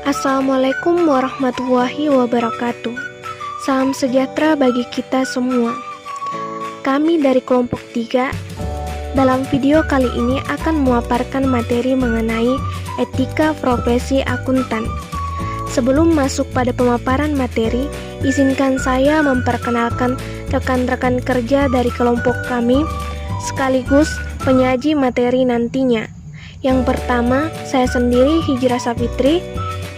Assalamualaikum warahmatullahi wabarakatuh. Salam sejahtera bagi kita semua. Kami dari kelompok 3 dalam video kali ini akan memaparkan materi mengenai etika profesi akuntan. Sebelum masuk pada pemaparan materi, izinkan saya memperkenalkan rekan-rekan kerja dari kelompok kami sekaligus penyaji materi nantinya. Yang pertama, saya sendiri Hijrah Safitri.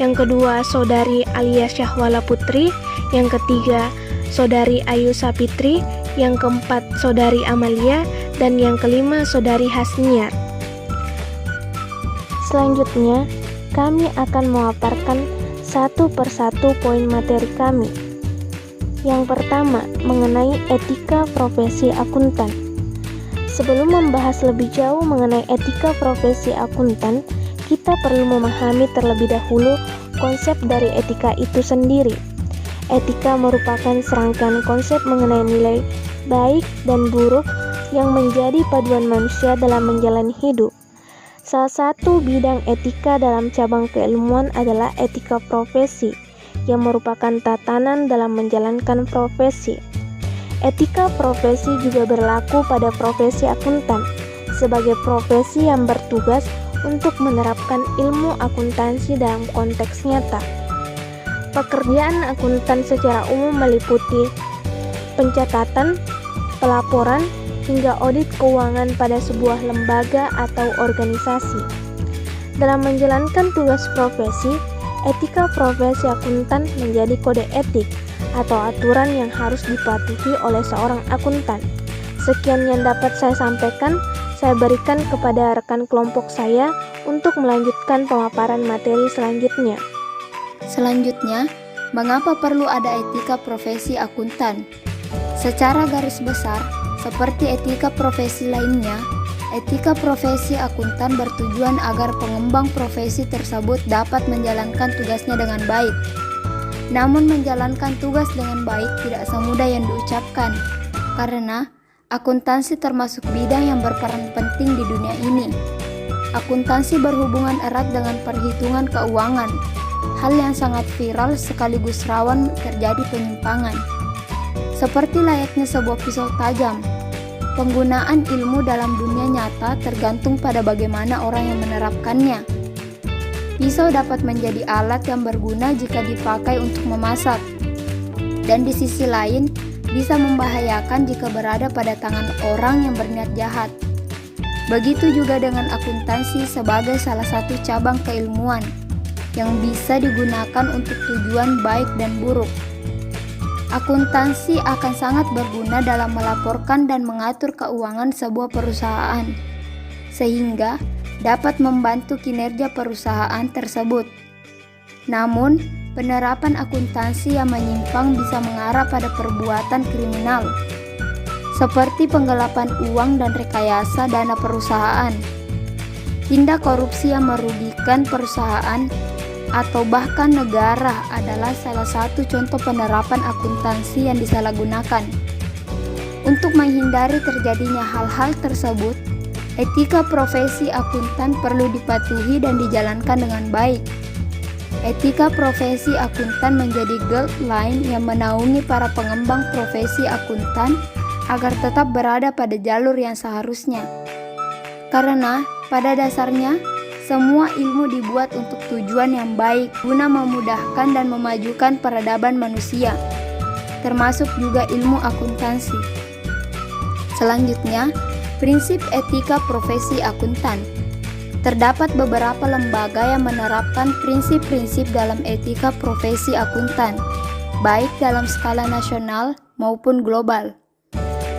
Yang kedua, Saudari Alia Syahwala Putri. Yang ketiga, Saudari Ayu Sapitri. Yang keempat, Saudari Amalia. Dan yang kelima, Saudari Hasniar. Selanjutnya, kami akan memaparkan satu persatu poin materi kami. Yang pertama, mengenai etika profesi akuntan. Sebelum membahas lebih jauh mengenai etika profesi akuntan, kita perlu memahami terlebih dahulu konsep dari etika itu sendiri. Etika merupakan serangkaian konsep mengenai nilai baik dan buruk yang menjadi paduan manusia dalam menjalani hidup. Salah satu bidang etika dalam cabang keilmuan adalah etika profesi, yang merupakan tatanan dalam menjalankan profesi. Etika profesi juga berlaku pada profesi akuntan, sebagai profesi yang bertugas untuk menerapkan ilmu akuntansi dalam konteks nyata. Pekerjaan akuntan secara umum meliputi pencatatan, pelaporan, hingga audit keuangan pada sebuah lembaga atau organisasi. Dalam menjalankan tugas profesi, etika profesi akuntan menjadi kode etik atau aturan yang harus dipatuhi oleh seorang akuntan. Sekian yang dapat saya sampaikan. Saya berikan kepada rekan kelompok saya untuk melanjutkan pemaparan materi selanjutnya. Selanjutnya, mengapa perlu ada etika profesi akuntan? Secara garis besar, seperti etika profesi lainnya, etika profesi akuntan bertujuan agar pengembang profesi tersebut dapat menjalankan tugasnya dengan baik. Namun menjalankan tugas dengan baik tidak semudah yang diucapkan, karena akuntansi termasuk bidang yang berperan penting di dunia ini. Akuntansi berhubungan erat dengan perhitungan keuangan, hal yang sangat viral sekaligus rawan terjadi penyimpangan. Seperti layaknya sebuah pisau tajam, penggunaan ilmu dalam dunia nyata tergantung pada bagaimana orang yang menerapkannya. Pisau dapat menjadi alat yang berguna jika dipakai untuk memasak, dan di sisi lain, bisa membahayakan jika berada pada tangan orang yang berniat jahat. Begitu juga dengan akuntansi sebagai salah satu cabang keilmuan yang bisa digunakan untuk tujuan baik dan buruk. Akuntansi akan sangat berguna dalam melaporkan dan mengatur keuangan sebuah perusahaan, sehingga dapat membantu kinerja perusahaan tersebut. Namun, penerapan akuntansi yang menyimpang bisa mengarah pada perbuatan kriminal, seperti penggelapan uang dan rekayasa dana perusahaan, tindak korupsi yang merugikan perusahaan, atau bahkan negara adalah salah satu contoh penerapan akuntansi yang disalahgunakan. Untuk menghindari terjadinya hal-hal tersebut, etika profesi akuntan perlu dipatuhi dan dijalankan dengan baik. Etika profesi akuntan menjadi guideline yang menaungi para pengembang profesi akuntan agar tetap berada pada jalur yang seharusnya. Karena pada dasarnya, semua ilmu dibuat untuk tujuan yang baik guna memudahkan dan memajukan peradaban manusia, termasuk juga ilmu akuntansi. Selanjutnya, prinsip etika profesi akuntan. Terdapat beberapa lembaga yang menerapkan prinsip-prinsip dalam etika profesi akuntan, baik dalam skala nasional maupun global.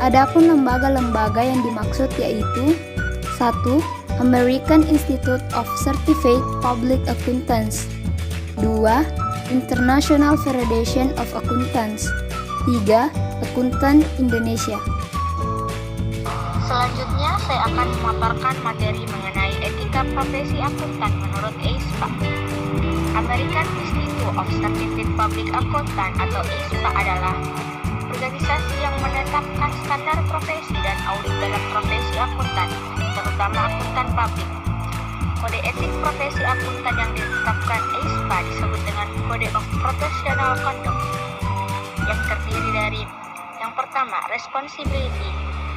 Adapun lembaga-lembaga yang dimaksud yaitu 1. American Institute of Certified Public Accountants. 2. International Federation of Accountants. 3. Accountant Indonesia. Selanjutnya, saya akan memaparkan materi mengenai etika profesi akuntan menurut AISPA. American Institute of Certified Public Accountant atau AISPA adalah organisasi yang menetapkan standar profesi dan audit dalam profesi akuntan, terutama akuntan publik. Kode etik profesi akuntan yang ditetapkan AISPA disebut dengan Code of Professional Conduct, yang terdiri dari yang pertama, responsibility,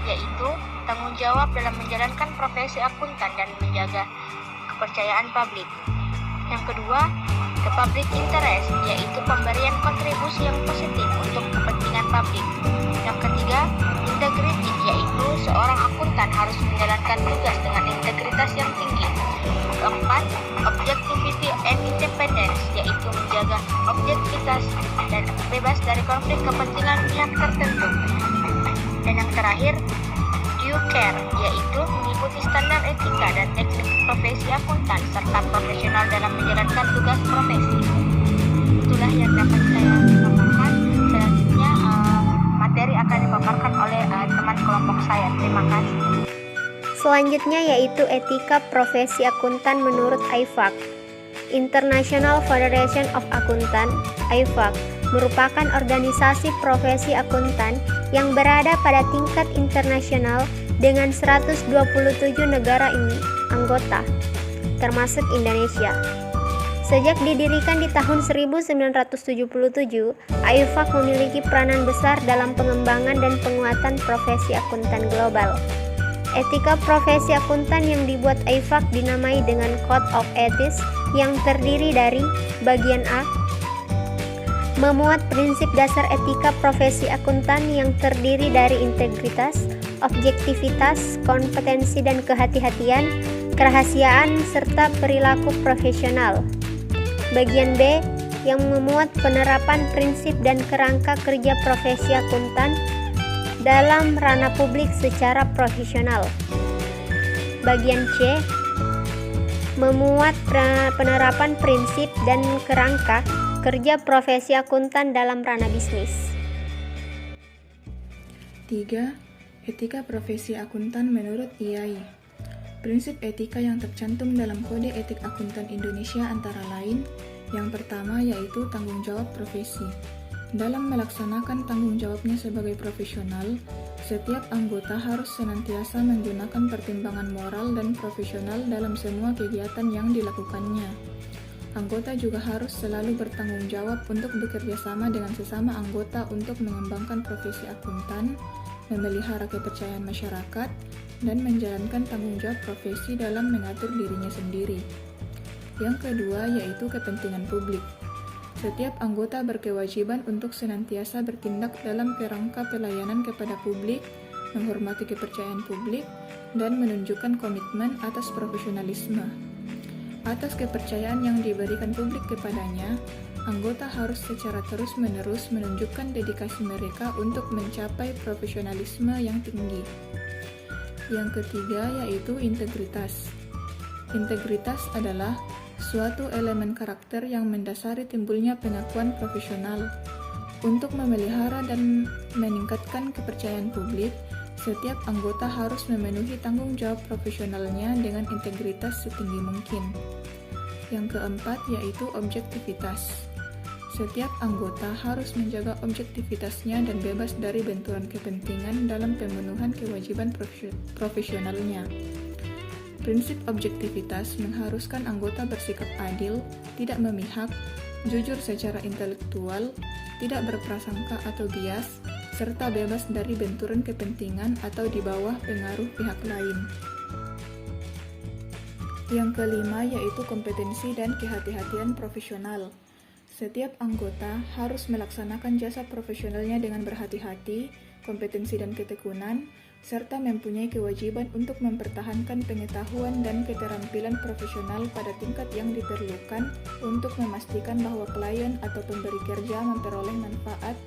yaitu tanggung jawab dalam menjalankan profesi akuntan dan menjaga kepercayaan publik. Yang kedua, the public interest, yaitu pemberian kontribusi yang positif untuk kepentingan publik. Yang ketiga, integrity, yaitu seorang akuntan harus menjalankan tugas dengan integritas yang tinggi. Keempat, objectivity and independence, yaitu menjaga objektivitas dan bebas dari konflik kepentingan pihak tertentu. Dan yang terakhir, due care, yaitu mengikuti standar etika dan teknik profesi akuntan serta profesional dalam menjalankan tugas profesi. Itulah yang dapat saya paparkan. Selanjutnya materi akan dipaparkan oleh teman kelompok saya. Terima kasih. Selanjutnya yaitu etika profesi akuntan menurut IFAC. International Federation of Accountant (IFAC) merupakan organisasi profesi akuntan yang berada pada tingkat internasional dengan 127 negara anggota, termasuk Indonesia. Sejak didirikan di tahun 1977, IFAC memiliki peranan besar dalam pengembangan dan penguatan profesi akuntan global. Etika profesi akuntan yang dibuat IFAC dinamai dengan Code of Ethics yang terdiri dari bagian A, memuat prinsip dasar etika profesi akuntan yang terdiri dari integritas, objektivitas, kompetensi dan kehati-hatian, kerahasiaan, serta perilaku profesional. Bagian B yang memuat penerapan prinsip dan kerangka kerja profesi akuntan dalam ranah publik secara profesional. Bagian C memuat penerapan prinsip dan kerangka kerja profesi akuntan dalam ranah bisnis. 3. Etika profesi akuntan menurut IAI. Prinsip etika yang tercantum dalam Kode Etik Akuntan Indonesia antara lain, yang pertama yaitu tanggung jawab profesi. Dalam melaksanakan tanggung jawabnya sebagai profesional, setiap anggota harus senantiasa menggunakan pertimbangan moral dan profesional dalam semua kegiatan yang dilakukannya. Anggota juga harus selalu bertanggung jawab untuk bekerja sama dengan sesama anggota untuk mengembangkan profesi akuntan, memelihara kepercayaan masyarakat, dan menjalankan tanggung jawab profesi dalam mengatur dirinya sendiri. Yang kedua yaitu kepentingan publik. Setiap anggota berkewajiban untuk senantiasa bertindak dalam kerangka pelayanan kepada publik, menghormati kepercayaan publik, dan menunjukkan komitmen atas profesionalisme. Atas kepercayaan yang diberikan publik kepadanya, anggota harus secara terus-menerus menunjukkan dedikasi mereka untuk mencapai profesionalisme yang tinggi. Yang ketiga yaitu integritas. Integritas adalah suatu elemen karakter yang mendasari timbulnya pengakuan profesional. Untuk memelihara dan meningkatkan kepercayaan publik, setiap anggota harus memenuhi tanggung jawab profesionalnya dengan integritas setinggi mungkin. Yang keempat yaitu objektivitas. Setiap anggota harus menjaga objektivitasnya dan bebas dari benturan kepentingan dalam pemenuhan kewajiban profesionalnya. Prinsip objektivitas mengharuskan anggota bersikap adil, tidak memihak, jujur secara intelektual, tidak berprasangka atau bias, serta bebas dari benturan kepentingan atau di bawah pengaruh pihak lain. Yang kelima yaitu kompetensi dan kehati-hatian profesional. Setiap anggota harus melaksanakan jasa profesionalnya dengan berhati-hati, kompetensi dan ketekunan, serta mempunyai kewajiban untuk mempertahankan pengetahuan dan keterampilan profesional pada tingkat yang diperlukan untuk memastikan bahwa klien atau pemberi kerja memperoleh manfaat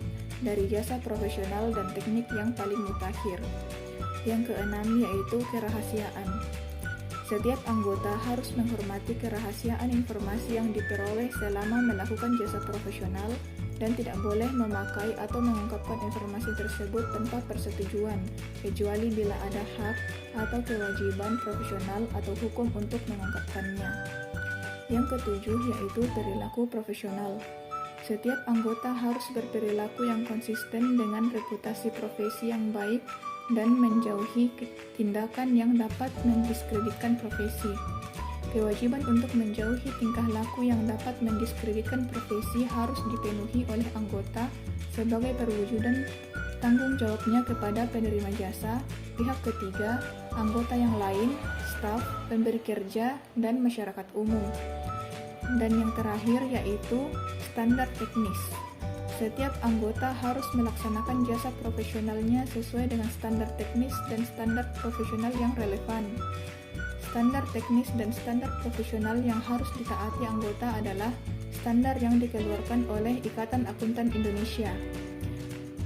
dari jasa profesional dan teknik yang paling mutakhir. Yang keenam yaitu kerahasiaan. Setiap anggota harus menghormati kerahasiaan informasi yang diperoleh selama melakukan jasa profesional dan tidak boleh memakai atau mengungkapkan informasi tersebut tanpa persetujuan, kecuali bila ada hak atau kewajiban profesional atau hukum untuk mengungkapkannya. Yang ketujuh yaitu perilaku profesional. Setiap anggota harus berperilaku yang konsisten dengan reputasi profesi yang baik dan menjauhi tindakan yang dapat mendiskreditkan profesi. Kewajiban untuk menjauhi tingkah laku yang dapat mendiskreditkan profesi harus dipenuhi oleh anggota sebagai perwujudan tanggung jawabnya kepada penerima jasa, pihak ketiga, anggota yang lain, staf, pemberi kerja, dan masyarakat umum. Dan yang terakhir yaitu standar teknis. Setiap anggota harus melaksanakan jasa profesionalnya sesuai dengan standar teknis dan standar profesional yang relevan. Standar teknis dan standar profesional yang harus ditaati anggota adalah standar yang dikeluarkan oleh Ikatan Akuntan Indonesia,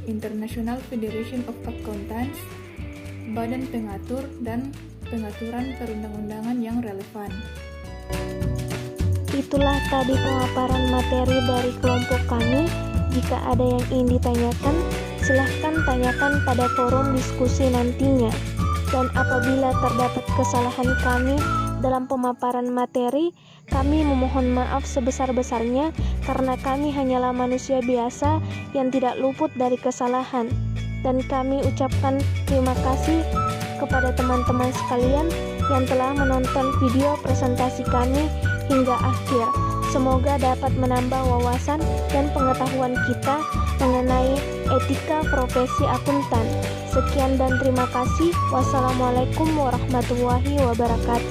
International Federation of Accountants, Badan Pengatur, dan pengaturan perundang-undangan yang relevan. Itulah tadi pemaparan materi dari kelompok kami. Jika ada yang ingin ditanyakan, silahkan tanyakan pada forum diskusi nantinya. Dan apabila terdapat kesalahan kami dalam pemaparan materi, kami memohon maaf sebesar-besarnya karena kami hanyalah manusia biasa yang tidak luput dari kesalahan. Dan kami ucapkan terima kasih kepada teman-teman sekalian yang telah menonton video presentasi kami hingga akhir. Semoga dapat menambah wawasan dan pengetahuan kita mengenai etika profesi akuntan. Sekian dan terima kasih. Wassalamualaikum warahmatullahi wabarakatuh.